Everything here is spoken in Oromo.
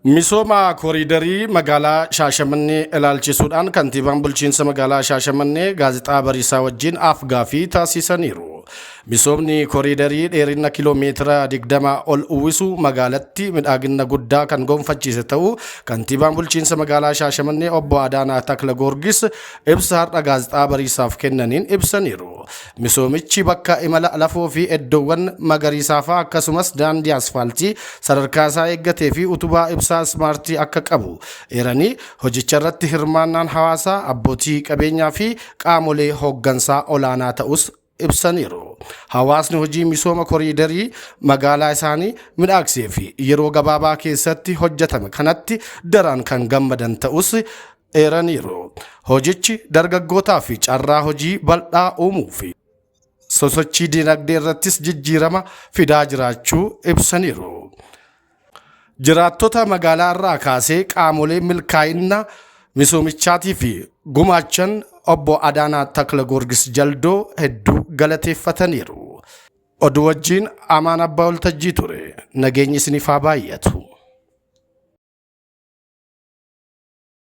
Misooma kooriidarii magaalaa Shaashamannee ilaalchisuudhaan kantiibaan bulchiinsa magaalaa Shaashamannee gaazexaa bariisaa wajjin afgaaffii taasisaniiru. Misoomni kooriidarii dheerina kiiloomeetira 20 ol uwwisu magaalatti midhaagina guddaa kan gonfachiise ta'uu kantiibaan bulchiinsa magaalaa Shaashamannee obbo Adaanaa Taklagoorgis ibsa har'a gaazexaa bariisaaf kennaniin ibsaniiru. Misoomichi bakka imala lafoo fi iddoowwan magariisaa fa'aa akkasumas daandii asfaaltii sadarkaa isaa eeggatee fi utubaa ibsaa smaartii akka qabu eeranii hojicha irratti hirmaannaan hawaasaa abbootii qabeenyaa fi qaamolee hooggansaa olaanaa ta'us ibsaniiru. Hawaasni hojii misooma kooriidarii magaalaa isaanii midhaagsee fi yeroo gabaabaa keessatti hojjetame kanatti daraan kan gammadan ta'us eeraniiru. Hojichi dargaggootaa fi carraa hojii bal'aa uumuu fi sosochii dinagdee irrattis jijjiirama fidaa jiraachuu ibsaniiru. Jiraattota magaalaa irraa kaasee qaamolee milkaa'ina misoomichaatii fi gumaachan obbo Adaanaa Taklagoorgis jaldoo hedduu galateeffataniiru. Oduu wajjin Amaan Abbaa Waltajjii ture. Nageenyi isiniif haa baay'atu.